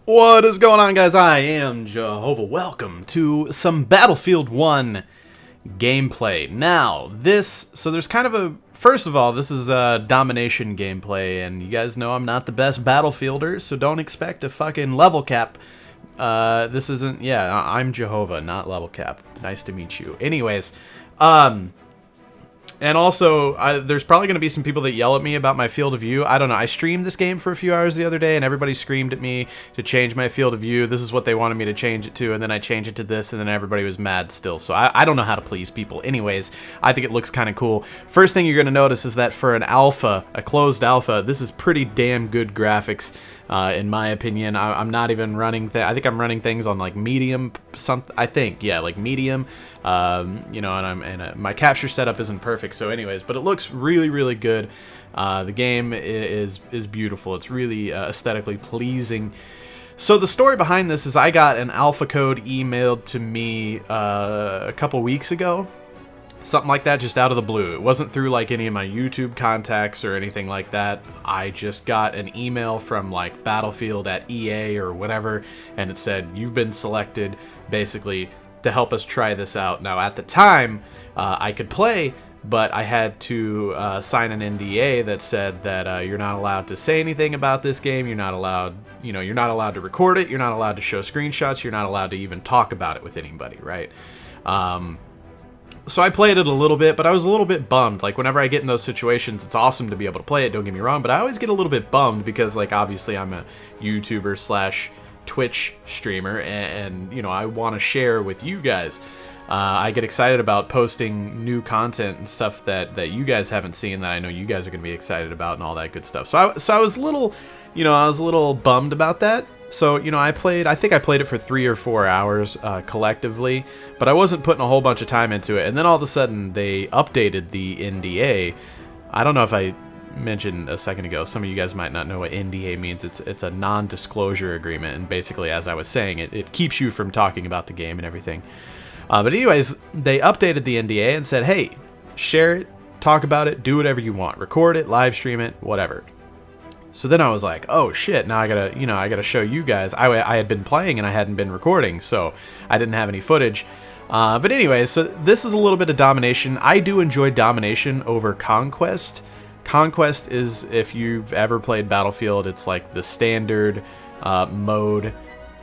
What is going on, guys? I am Jehovah. Welcome to some Battlefield 1 gameplay. Now, there's kind of a... First of all, this is a Domination gameplay, and you guys know I'm not the best Battlefielder, so don't expect a fucking level cap. This isn't... Yeah, I'm Jehovah, not level cap. Nice to meet you. Anyways, and also, there's probably going to be some people that yell at me about my field of view. I don't know. I streamed this game for a few hours the other day, and everybody screamed at me to change my field of view. This is what they wanted me to change it to, and then I changed it to this, and then everybody was mad still. So I don't know how to please people. Anyways, I think it looks kind of cool. First thing you're going to notice is that for an alpha, a closed alpha, this is pretty damn good graphics, in my opinion. I'm not even running... I think I'm running things on, like, medium... I think, yeah, like medium. You know, and my capture setup isn't perfect, so anyways, but it looks really, really good. The game is beautiful. It's really aesthetically pleasing. So the story behind this is I got an alpha code emailed to me a couple weeks ago. Something like that, just out of the blue. It wasn't through like any of my YouTube contacts or anything like that. I just got an email from like Battlefield at EA or whatever, and it said, you've been selected basically to help us try this out. Now at the time, I could play, but I had to sign an NDA that said that you're not allowed to say anything about this game. You're not allowed, you know, you're not allowed to record it. You're not allowed to show screenshots. You're not allowed to even talk about it with anybody, right? So I played it a little bit, but I was a little bit bummed. Like, whenever I get in those situations, it's awesome to be able to play it, don't get me wrong, but I always get a little bit bummed because, like, obviously I'm a YouTuber slash Twitch streamer, and you know, I want to share with you guys. I get excited about posting new content and stuff that you guys haven't seen that I know you guys are going to be excited about and all that good stuff. So I was a little, you know, I was a little bummed about that. So, you know, I think I played it for 3 or 4 hours collectively, but I wasn't putting a whole bunch of time into it. And then all of a sudden, they updated the NDA. I don't know if I mentioned a second ago, some of you guys might not know what NDA means. It's a non-disclosure agreement, and basically, as I was saying, it keeps you from talking about the game and everything. But anyways, they updated the NDA and said, hey, share it, talk about it, do whatever you want. Record it, live stream it, whatever. So then I was like, oh shit, now I gotta show you guys. I had been playing and I hadn't been recording, so I didn't have any footage. But anyways, so this is a little bit of Domination. I do enjoy Domination over Conquest. Conquest is, if you've ever played Battlefield, it's like the standard mode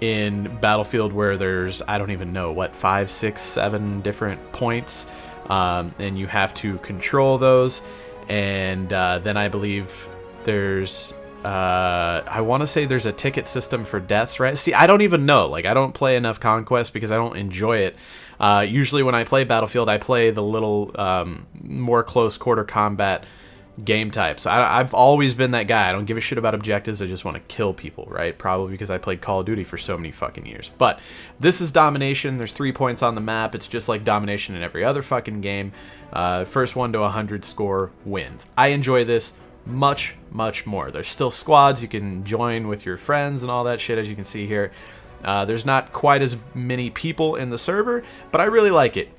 in Battlefield where there's, I don't even know, what, 5, 6, 7 different points, and you have to control those, and then I believe there's I want to say there's a ticket system for deaths, right? See, I don't even know. Like, I don't play enough Conquest because I don't enjoy it. Usually when I play Battlefield, I play the little more close quarter combat game types. I've always been that guy. I don't give a shit about objectives. I just want to kill people, right? Probably because I played Call of Duty for so many fucking years. But this is Domination. There's 3 points on the map. It's just like Domination in every other fucking game. First 1 to 100 score wins. I enjoy this much more. There's still squads you can join with your friends and all that shit, as you can see here. There's not quite as many people in the server, but I really like it.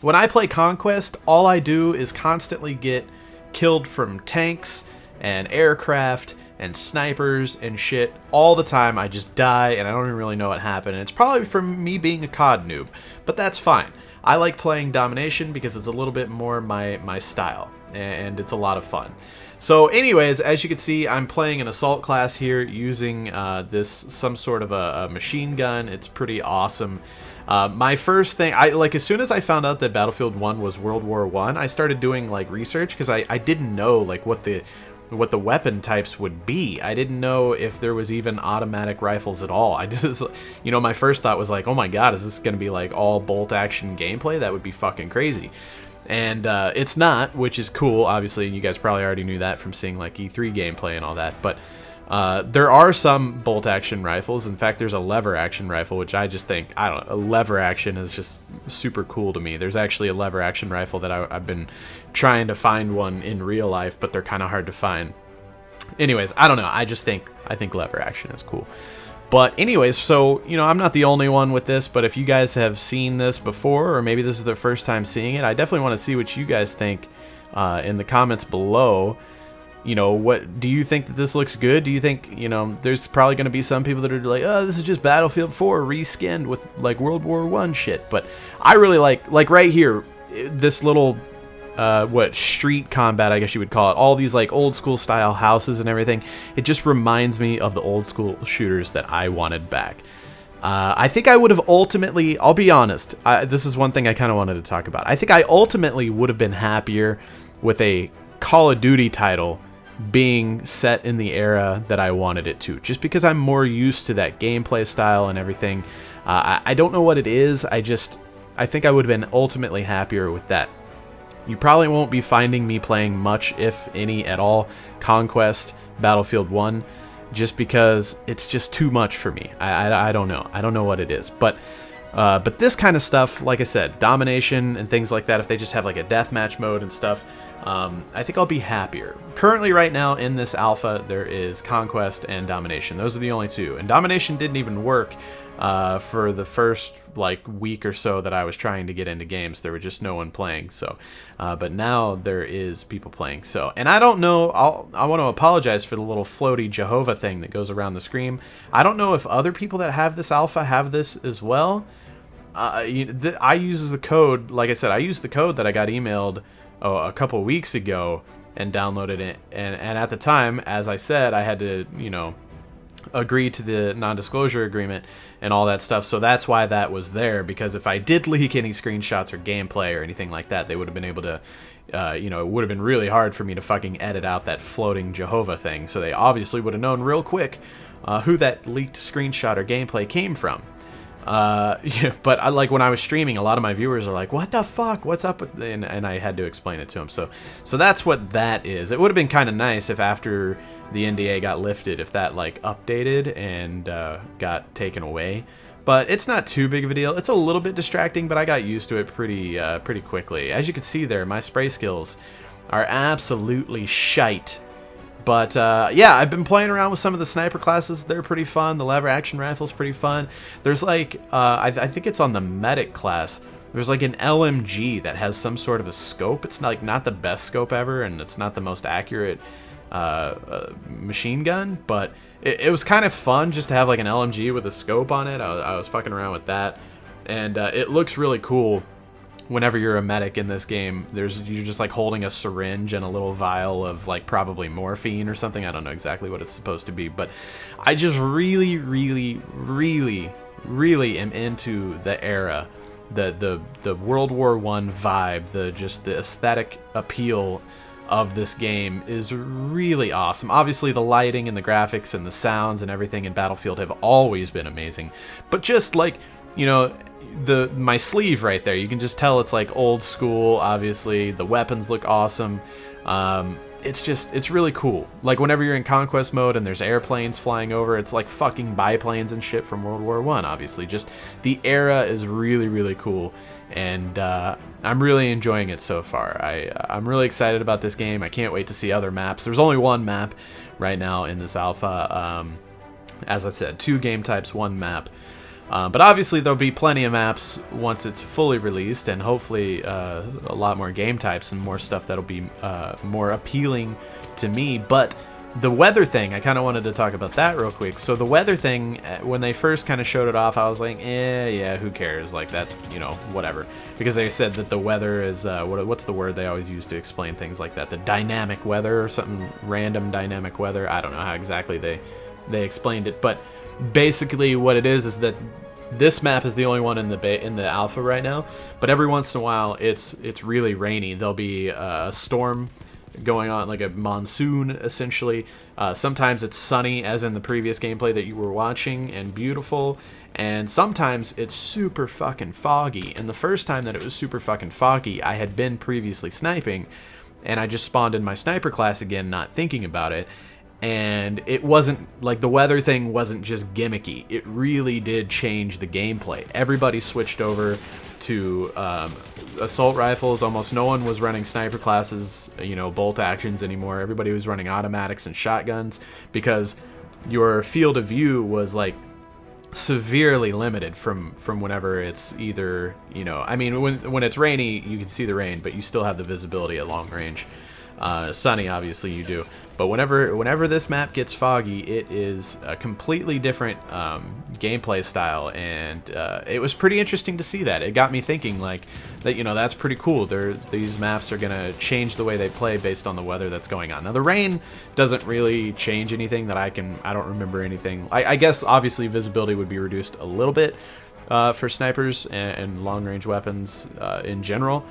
When I play Conquest, all I do is constantly get killed from tanks and aircraft and snipers and shit all the time. I just die and I don't even really know what happened. And it's probably from me being a COD noob, but that's fine. I like playing Domination because it's a little bit more my style, and it's a lot of fun. So anyways, as you can see, I'm playing an assault class here using some sort of a machine gun. It's pretty awesome. My first thing, as soon as I found out that Battlefield 1 was World War I started doing like research because I didn't know like what the weapon types would be. I didn't know if there was even automatic rifles at all. I just, you know, my first thought was like, oh my god, is this going to be like all bolt action gameplay? That would be fucking crazy. And it's not, which is cool. Obviously, you guys probably already knew that from seeing like E3 gameplay and all that. But there are some bolt action rifles. In fact, there's a lever action rifle, which I just think, I don't know, a lever action is just super cool to me. There's actually a lever action rifle that I've been trying to find one in real life, but they're kind of hard to find. Anyways, I don't know. I think lever action is cool. But anyways, so, you know, I'm not the only one with this, but if you guys have seen this before, or maybe this is the first time seeing it, I definitely want to see what you guys think in the comments below. you know, what do you think that this looks good? Do you think, you know, there's probably going to be some people that are like, oh, this is just Battlefield 4 reskinned with like World War One shit. But I really like right here, this little what street combat, I guess you would call it, all these like old school style houses and everything. It just reminds me of the old school shooters that I wanted back. I think I would have ultimately, I'll be honest, this is one thing I kind of wanted to talk about. I think I ultimately would have been happier with a Call of Duty title being set in the era that I wanted it to, just because I'm more used to that gameplay style and everything. I don't know what it is. I think I would have been ultimately happier with that. You probably won't be finding me playing much, if any at all, Conquest, Battlefield 1, just because it's just too much for me. I don't know. I don't know what it is. But this kind of stuff, like I said, Domination and things like that, if they just have like a deathmatch mode and stuff, I think I'll be happier. Currently, right now, in this alpha, there is Conquest and Domination. Those are the only two. And Domination didn't even work for the first like week or so that I was trying to get into games. There was just no one playing. So, but now there is people playing. So, and I don't know. I want to apologize for the little floaty Jehovah thing that goes around the screen. I don't know if other people that have this alpha have this as well. I use the code. Like I said, I used the code that I got emailed a couple weeks ago and downloaded it. And at the time, as I said, I had to, you know, agree to the non-disclosure agreement and all that stuff. So that's why that was there, because if I did leak any screenshots or gameplay or anything like that, they would have been able to, you know, it would have been really hard for me to fucking edit out that floating Jehovah thing. So they obviously would have known real quick who that leaked screenshot or gameplay came from. Yeah, but like when I was streaming, a lot of my viewers are like, what the fuck, what's up with, and I had to explain it to them. So that's what that is. It would have been kind of nice if after the NDA got lifted, if that like updated and got taken away, but it's not too big of a deal. It's a little bit distracting, but I got used to it pretty quickly. As you can see there, my spray skills are absolutely shite. But yeah, I've been playing around with some of the sniper classes. They're pretty fun. The lever action rifle's pretty fun. There's like, I think it's on the medic class. There's like an LMG that has some sort of a scope. It's not the best scope ever, and it's not the most accurate machine gun, but it was kind of fun just to have like an LMG with a scope on it. I was fucking around with that, and it looks really cool. Whenever you're a medic in this game, you're just like holding a syringe and a little vial of like probably morphine or something. I don't know exactly what it's supposed to be, but I just really am into the era, the World War I vibe, the aesthetic appeal of this game is really awesome. Obviously, the lighting and the graphics and the sounds and everything in Battlefield have always been amazing, but just like, you know, my sleeve right there, you can just tell it's like old school. Obviously the weapons look awesome. It's really cool. Like whenever you're in conquest mode and there's airplanes flying over, it's like fucking biplanes and shit from World War I. Obviously, just the era is really cool, and I'm really enjoying it so far. I'm really excited about this game. I can't wait to see other maps. There's only one map right now in this alpha. As I said, 2 game types, 1 map. But obviously there'll be plenty of maps once it's fully released, and hopefully a lot more game types and more stuff that'll be more appealing to me. But the weather thing, I kind of wanted to talk about that real quick. So the weather thing, when they first kind of showed it off, I was like, yeah, who cares? Like that, you know, whatever. Because they said that the weather is, what's the word they always use to explain things like that? The dynamic weather or something, random dynamic weather. I don't know how exactly they explained it, but basically what it is that this map is the only one in the alpha right now, but every once in a while it's really rainy. There'll be a storm going on, like a monsoon essentially. Sometimes it's sunny, as in the previous gameplay that you were watching, and beautiful, and sometimes it's super fucking foggy. And the first time that it was super fucking foggy, I had been previously sniping, and I just spawned in my sniper class again, not thinking about it. And it wasn't like the weather thing wasn't just gimmicky. It really did change the gameplay. Everybody switched over to assault rifles. Almost no one was running sniper classes, you know, bolt actions anymore. Everybody was running automatics and shotguns, because your field of view was like severely limited from whenever it's either, you know, I mean, when it's rainy, you can see the rain, but you still have the visibility at long range. Sunny, obviously you do. But whenever this map gets foggy, it is a completely different gameplay style, and it was pretty interesting to see that. It got me thinking, like, that, you know, that's pretty cool. These maps are gonna change the way they play based on the weather that's going on. Now, the rain doesn't really change anything that I don't remember anything. I guess obviously visibility would be reduced a little bit for snipers and long-range weapons in general,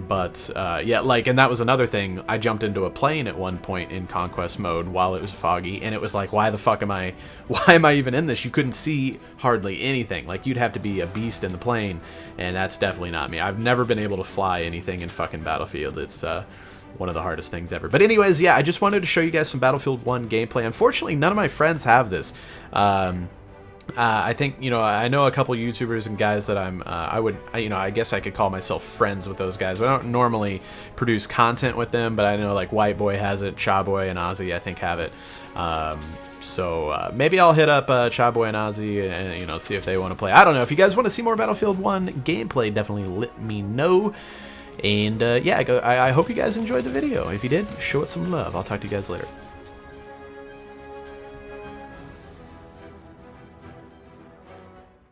but yeah, like, and that was another thing. I jumped into a plane at one point in Conquest mode while it was foggy, and it was like, why am I even in this? You couldn't see hardly anything. Like, you'd have to be a beast in the plane, and that's definitely not me. I've never been able to fly anything in fucking Battlefield. It's one of the hardest things ever. But anyways, yeah, I just wanted to show you guys some Battlefield 1 gameplay. Unfortunately, none of my friends have this. I think, you know, I know a couple YouTubers and guys that I guess I could call myself friends with those guys. I don't normally produce content with them, but I know, like, White Boy has it, Chaboy and Ozzy, I think, have it. So maybe I'll hit up Chaboy and Ozzy and, you know, see if they want to play. I don't know. If you guys want to see more Battlefield 1 gameplay, definitely let me know. And yeah, I hope you guys enjoyed the video. If you did, show it some love. I'll talk to you guys later.